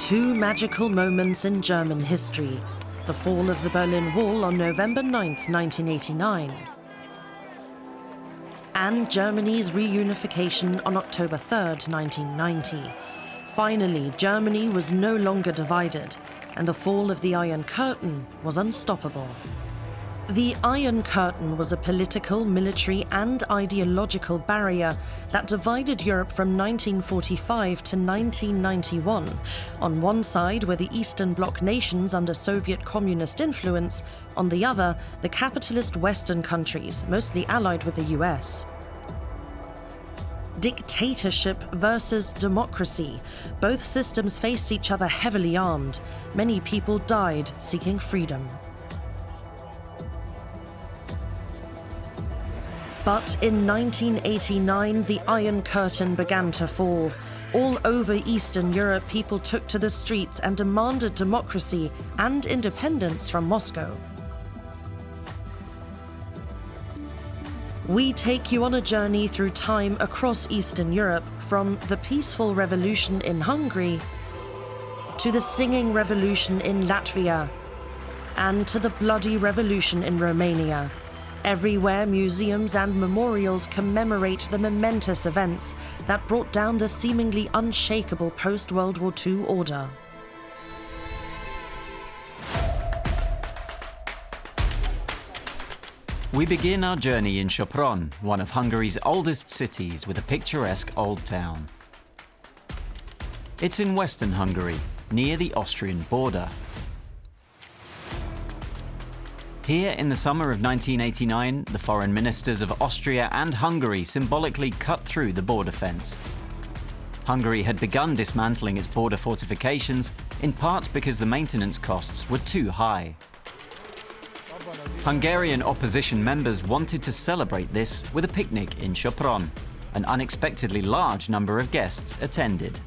Two magical moments in German history: the fall of the Berlin Wall on November 9th, 1989, and Germany's reunification on October 3rd, 1990. Finally, Germany was no longer divided, and the fall of the Iron Curtain was unstoppable. The Iron Curtain was a political, military, and ideological barrier that divided Europe from 1945 to 1991. On one side were the Eastern-Bloc nations under Soviet communist influence, on the other, the capitalist Western countries, mostly allied with the US. Dictatorship versus democracy. Both systems faced each other heavily armed. Many people died seeking freedom. But in 1989, the Iron Curtain began to fall. All over Eastern Europe, people took to the streets and demanded democracy and independence from Moscow. We take you on a journey through time across Eastern Europe, from the peaceful revolution in Hungary to the singing revolution in Latvia and to the bloody revolution in Romania. Everywhere, museums and memorials commemorate the momentous events that brought down the seemingly unshakable post-World War II order. We begin our journey in Sopron, one of Hungary's oldest cities with a picturesque old town. It's in western Hungary, near the Austrian border. Here in the summer of 1989, the foreign ministers of Austria and Hungary symbolically cut through the border fence. Hungary had begun dismantling its border fortifications, in part because the maintenance costs were too high. Hungarian opposition members wanted to celebrate this with a picnic in Sopron. An unexpectedly large number of guests attended.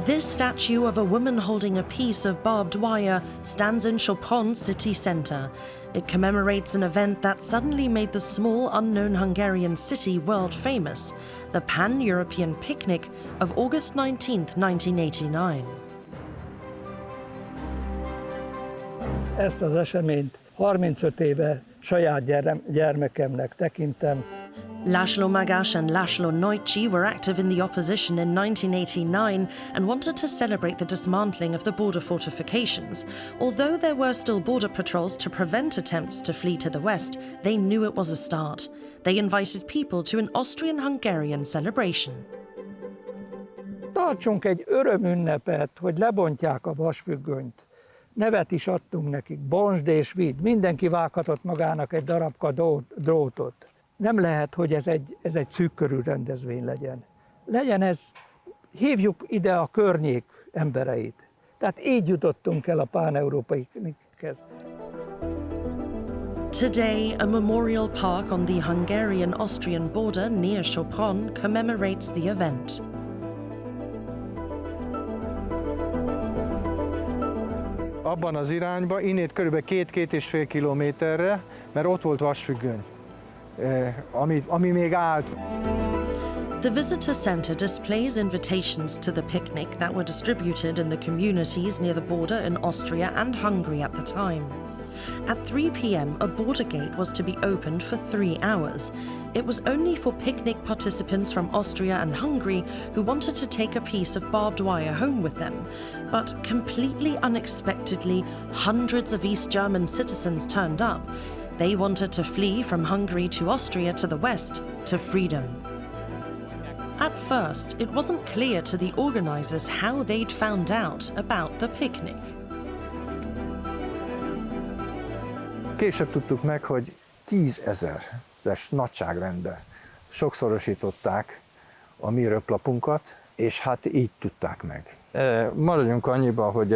This statue of a woman holding a piece of barbed wire stands in Sopron city centre. It commemorates an event that suddenly made the small, unknown Hungarian city world famous, the Pan-European Picnic of August 19th, 1989. Ezt az eseményt 35 éve saját gyermekemnek tekintem. Laszlo Magas and Laszlo Neutschy were active in the opposition in 1989 and wanted to celebrate the dismantling of the border fortifications. Although there were still border patrols to prevent attempts to flee to the west, they knew it was a start. They invited people to an Austrian-Hungarian celebration. Tartsunk egy örömünnepet, hogy lebontják a vasfüggönyt. Nevet is adtunk nekik, bonsd és vidd. Mindenki vághatott magának egy darabka drótot. Nem lehet, hogy ez egy szűkkörű rendezvény legyen. Legyen ez, hívjuk ide a környék embereit. Tehát így jutottunk el a pán-európai piknikhez. Today, a memorial park on the Hungarian-Austrian border near Sopron commemorates the event. Abban az irányba, innét körülbelül 2-2,5 kilométerre, mert ott volt vasfüggöny, ami még állt. The visitor center displays invitations to the picnic that were distributed in the communities near the border in Austria and Hungary at the time. At 3 p.m., a border gate was to be opened for 3 hours. It was only for picnic participants from Austria and Hungary who wanted to take a piece of barbed wire home with them. But completely unexpectedly, hundreds of East German citizens turned up. They wanted to flee from Hungary to Austria to the west, to freedom. At first, it wasn't clear to the organizers how they'd found out about the picnic. Később tudtuk meg, hogy 10 000-es nagyságrendben sokszorosították a mi röplapunkat, és hát így tudták meg. Maradjunk annyiba, hogy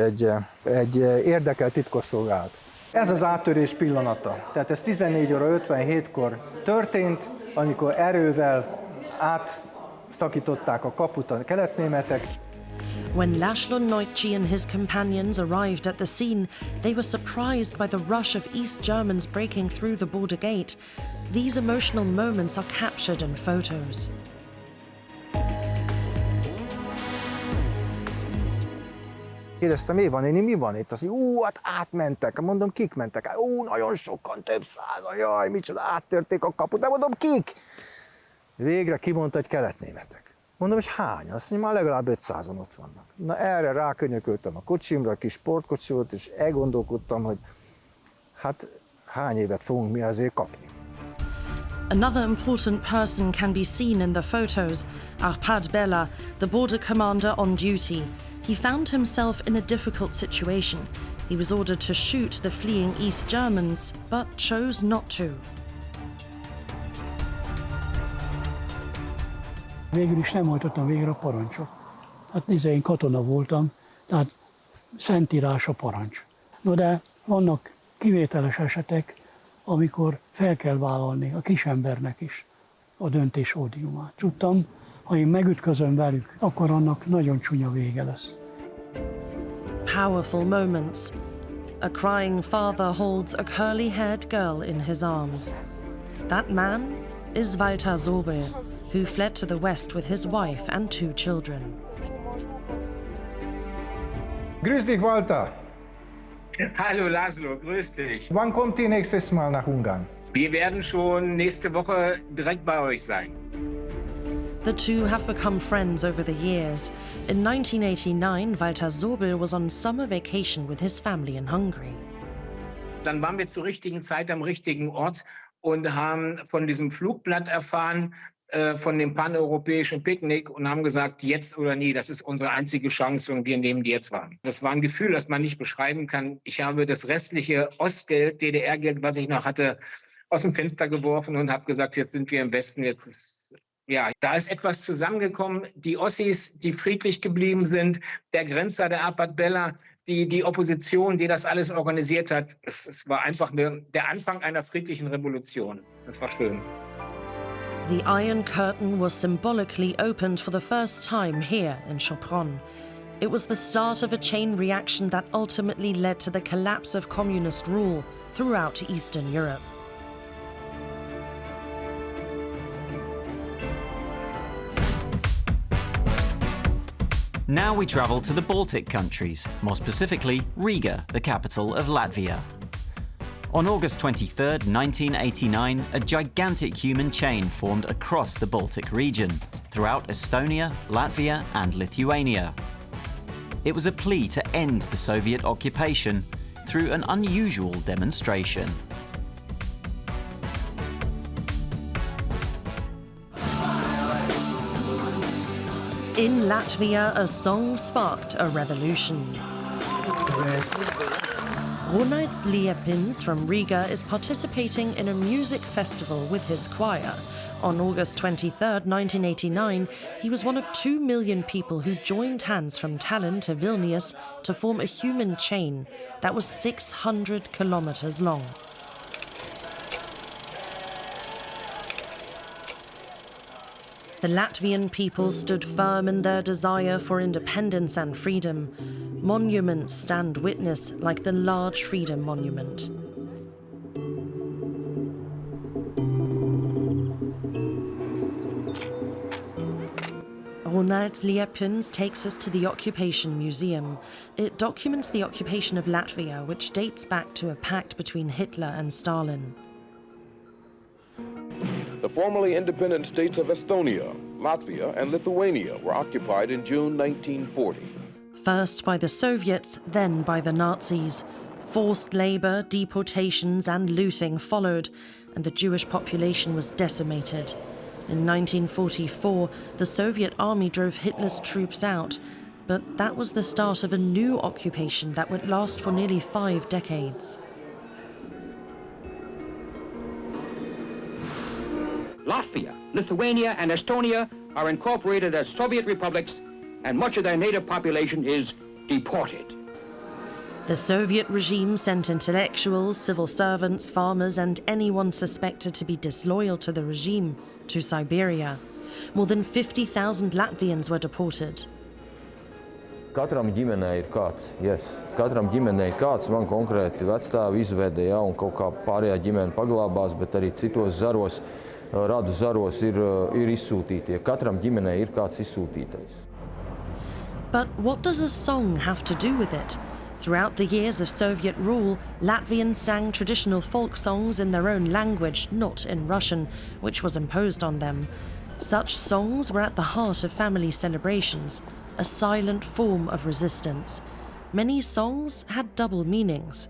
egy érdekelt titkosszolgálat. Ez az áttörés pillanata. Tehát ez 14 óra 57-kor történt, amikor erővel átszakították a kaput a keletnémetek. When Laszlo Neutschy and his companions arrived at the scene, they were surprised by the rush of East Germans breaking through the border gate. These emotional moments are captured in photos. Kérdeztem, mi van itt? Azt mondja, hát átmentek. Mondom, kik mentek? Nagyon sokan, több százan, jaj, micsoda, áttörték a kaput. De mondom, kik? Végre kimondta, hogy keletnémetek. Mondom, és hányan? Azt mondja, már legalább 500-an ott vannak. Na erre rákönyököltem a kocsimra, kis sportkocsi volt, és elgondolkodtam, hogy hát hány évet fogunk mi azért kapni. Another important person can be seen in the photos, Arpad Bella, the border commander on duty. He found himself in a difficult situation. He was ordered to shoot the fleeing East Germans, but chose not to. Végül is nem hajtottam végre a parancsot. Hát nézd, én katona voltam, tehát szentírás a parancs. No de vannak kivételes esetek, amikor fel kell vállalni a kisembernek is a döntés ódiumát. Tudtam, ha én megütközöm velük, akkor annak nagyon csúnya vége lesz. Powerful moments. A crying father holds a curly-haired girl in his arms. That man is Walter Sobel, who fled to the west with his wife and 2 children. Grüß dich, Walter. Hallo Laszlo, grüß dich. Wann kommt ihr nächstes Mal nach Ungarn? Wir werden schon nächste Woche direkt bei euch sein. The two have become friends over the years. In 1989, Walter Sobel was on summer vacation with his family in Hungary. Dann waren wir zur richtigen Zeit am richtigen Ort und haben von diesem Flugblatt erfahren, von dem paneuropäischen Picknick und haben gesagt, jetzt oder nie, das ist unsere einzige Chance und wir nehmen die jetzt wahr. Das war ein Gefühl, das man nicht beschreiben kann. Ich habe das restliche Ostgeld, DDR-Geld, was ich noch hatte, aus dem Fenster geworfen und habe gesagt, jetzt sind wir im Westen, jetzt ist, ja, da ist etwas zusammengekommen. Die Ossis, die friedlich geblieben sind, der Grenzer, der Arpad Bella, die Opposition, die das alles organisiert hat. Es war einfach der Anfang einer friedlichen Revolution. Das war schön. The Iron Curtain was symbolically opened for the first time here in Sopron. It was the start of a chain reaction that ultimately led to the collapse of communist rule throughout Eastern Europe. Now we travel to the Baltic countries, more specifically Riga, the capital of Latvia. On August 23, 1989, a gigantic human chain formed across the Baltic region, throughout Estonia, Latvia and Lithuania. It was a plea to end the Soviet occupation through an unusual demonstration. In Latvia, a song sparked a revolution. Ronalds Liepins from Riga is participating in a music festival with his choir. On August 23, 1989, he was one of 2 million people who joined hands from Tallinn to Vilnius to form a human chain that was 600 kilometers long. The Latvian people stood firm in their desire for independence and freedom. Monuments stand witness, like the large Freedom Monument. Ronalds Liepins takes us to the Occupation Museum. It documents the occupation of Latvia, which dates back to a pact between Hitler and Stalin. The formerly independent states of Estonia, Latvia, and Lithuania were occupied in June 1940. First by the Soviets, then by the Nazis. Forced labor, deportations, and looting followed, and the Jewish population was decimated. In 1944, the Soviet army drove Hitler's troops out, but that was the start of a new occupation that would last for nearly 5 decades. Latvia, Lithuania, and Estonia are incorporated as Soviet republics, and much of their native population is deported. The Soviet regime sent intellectuals, civil servants, farmers, and anyone suspected to be disloyal to the regime to Siberia. More than 50,000 Latvians were deported. Katram ģimenei ir kāds, Katram ģimenei ir kāds, man konkrēti vecstāvi izveda, un kaut kā pārējā ģimene paglābās, bet arī citos zaros, radu zaros ir izsūtītie. Katram ģimenei ir kāds izsūtītais. But what does a song have to do with it? Throughout the years of Soviet rule, Latvians sang traditional folk songs in their own language, not in Russian, which was imposed on them. Such songs were at the heart of family celebrations, a silent form of resistance. Many songs had double meanings.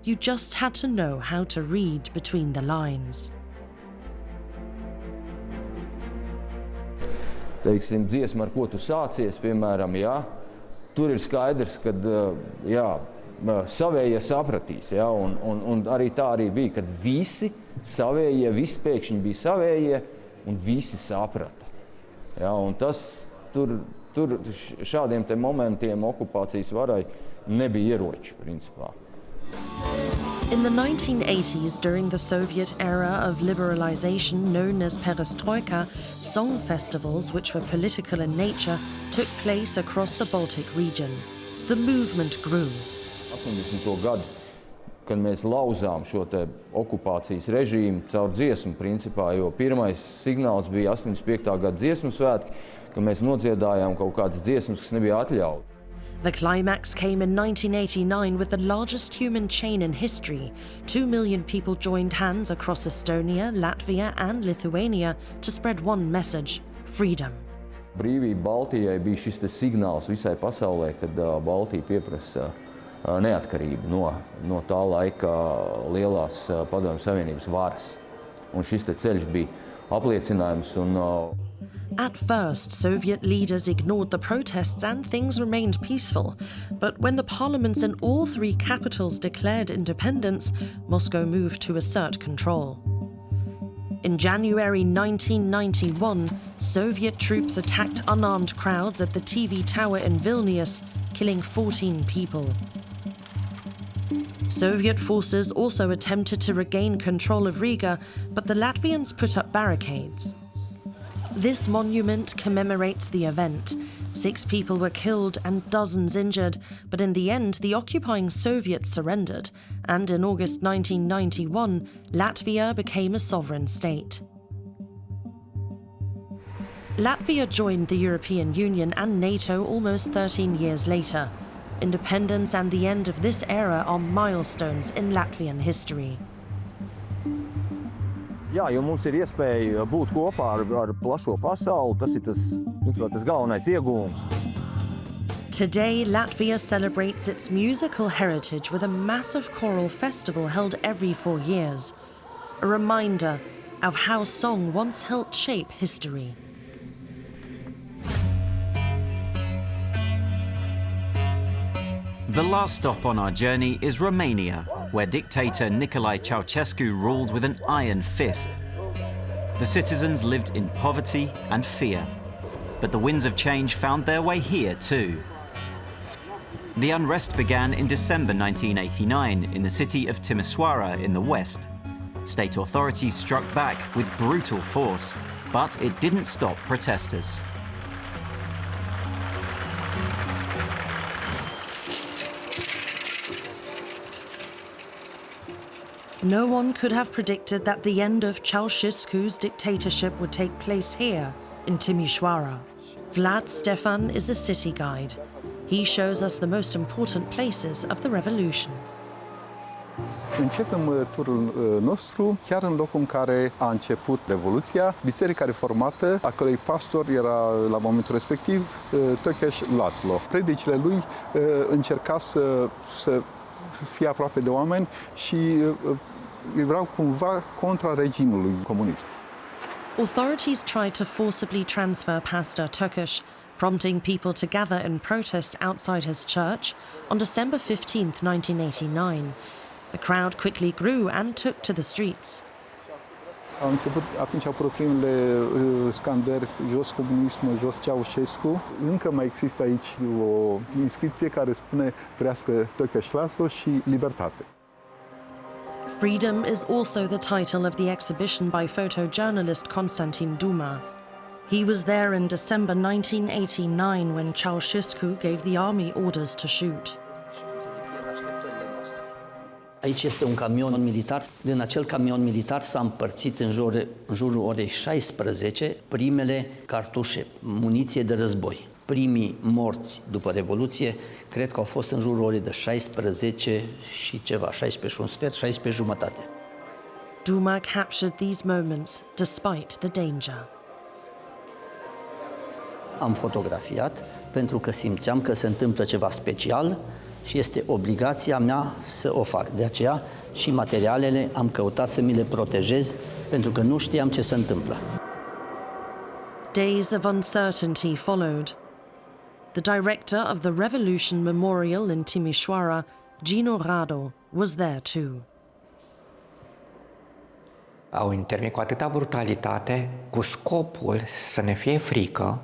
You just had to know how to read between the lines. Teiksim, dziesma, ar ko tu sācies, piemēram, jā, tur ir skaidrs, ka savējie sapratīs, jā, un arī tā arī bija, kad visi savējie, visi pēkšņi bija savējie, un visi saprata. Jā, un tas tur šādiem te momentiem okupācijas varai nebija ieroči, principā. In the 1980s, during the Soviet era of liberalization known as perestroika, song festivals, which were political in nature, took place across the Baltic region. The movement grew. 80. gadu, kad mēs lauzām šo te okupācijas režīmu caur dziesmu principā, jo pirmais signāls bija 85. gada dziesmu svētki, kad mēs nodziedājām kaut kādas dziesmas, kas nebija atļautas. The climax came in 1989 with the largest human chain in history. 2 million people joined hands across Estonia, Latvia and Lithuania to spread one message: freedom. Brīvība Baltijai bija šis te signāls visai pasaulē, kad Baltija pieprasa neatkarību no tā laika lielās Padomju Savienības varas. Un šis te ceļš bija apliecinājums un At first, Soviet leaders ignored the protests and things remained peaceful. But when the parliaments in all three capitals declared independence, Moscow moved to assert control. In January 1991, Soviet troops attacked unarmed crowds at the TV tower in Vilnius, killing 14 people. Soviet forces also attempted to regain control of Riga, but the Latvians put up barricades. This monument commemorates the event. 6 people were killed and dozens injured, but in the end, the occupying Soviets surrendered, and in August 1991, Latvia became a sovereign state. Latvia joined the European Union and NATO almost 13 years later. Independence and the end of this era are milestones in Latvian history. Jā, jo mums ir iespēja būt kopā ar plašo pasauli, tas ir tas galvenais iegūms. Today, Latvia celebrates its musical heritage with a massive choral festival held every 4 years. A reminder of how song once helped shape history. The last stop on our journey is Romania, where dictator Nicolae Ceausescu ruled with an iron fist. The citizens lived in poverty and fear, but the winds of change found their way here too. The unrest began in December 1989 in the city of Timișoara in the west. State authorities struck back with brutal force, but it didn't stop protesters. No one could have predicted that the end of Ceausescu's dictatorship would take place here, in Timișoara. Vlad Stefan is a city guide. He shows us the most important places of the revolution. Începem turul nostru chiar în locul în care a început Revoluția, biserica reformată, a cărei pastor era la momentul respectiv Tökös László. Predicile lui încerca să fie aproape de oameni și erau cumva contra regimului comunist. Authorities tried to forcibly transfer Pastor Tökös, prompting people to gather in protest outside his church on December 15, 1989. The crowd quickly grew and took to the streets. Atunci au apărut primele scandări, jos comunismul, jos Ceausescu. Încă mai există aici o inscripție care spune trăiască Tökös László și libertate. Freedom is also the title of the exhibition by photojournalist Konstantin Duma. He was there in December 1989 when Ceausescu gave the army orders to shoot. Aici este un camion militar. Din acel camion militar s-a împărțit în jurul orei 16 primele cartușe, muniție de război. Primii morți după Revoluție, cred că au fost în jurul orei de 16 și ceva, 16 și un sfert, 16 jumătate. Duma captured these moments despite the danger. Am fotografiat pentru că simțeam că se întâmplă ceva special și este obligația mea să o fac. De aceea și materialele am căutat să mi le protejez pentru că nu știam ce se întâmplă. Days of uncertainty followed. The director of the Revolution Memorial in Timișoara, Gino Rado, was there too. Au intervenit cu atâta brutalitate, cu scopul să ne fie frică,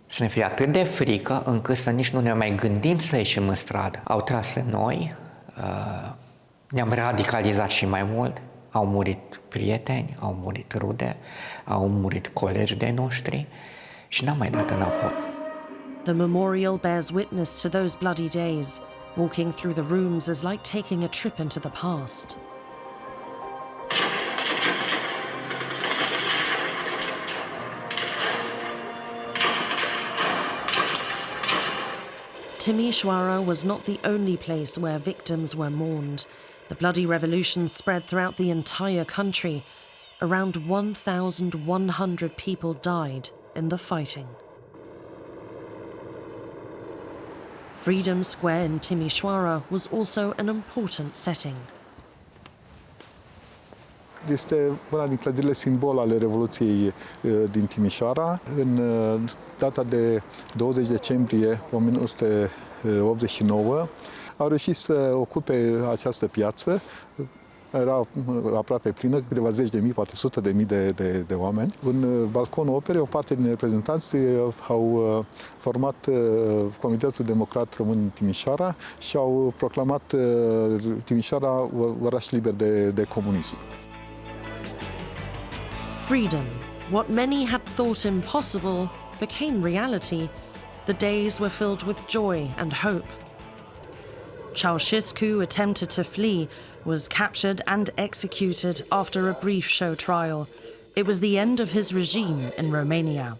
să ne fie atât de frică încât să nici nu ne mai gândim să ieșim în stradă. Au tras în noi, ne-am radicalizat și mai mult, au murit prieteni, au murit rude, au murit colegi de noștri și n-am mai dat înapoi. The memorial bears witness to those bloody days. Walking through the rooms is like taking a trip into the past. Timișoara was not the only place where victims were mourned. The bloody revolution spread throughout the entire country. Around 1,100 people died in the fighting. Freedom Square in Timișoara was also an important setting. Este una din clădirile simbol ale Revoluției din Timișoara. În data de 20 decembrie 1989 au reușit să ocupe această piață. Era aproape plină, câteva zeci de mii, poate sute de mii de oameni. În balconul operei, o parte din reprezentanți au format Comitetul Democrat Român în Timișoara și au proclamat Timișoara oraș liber de comunism. Freedom, what many had thought impossible, became reality. The days were filled with joy and hope. Ceausescu attempted to flee, was captured and executed after a brief show trial. It was the end of his regime in Romania.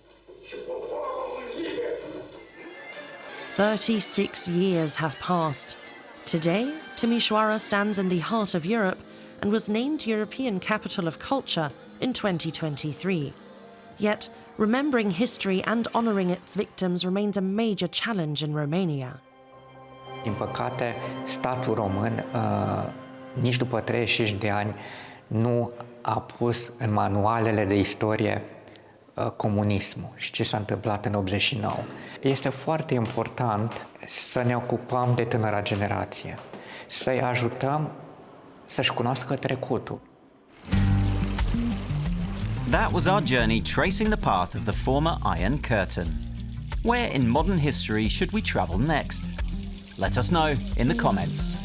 36 years have passed. Today, Timișoara stands in the heart of Europe and was named European Capital of Culture in 2023. Yet, remembering history and honouring its victims remains a major challenge in Romania. Din păcate, statul român, nici după 35 de ani, nu a pus în manualele de istorie comunismul și ce s-a întâmplat în 89. Este foarte important să ne ocupăm de tânăra generație, să-i ajutăm să-și cunoască trecutul. That was our journey tracing the path of the former Iron Curtain. Where in modern history should we travel next? Let us know in the comments.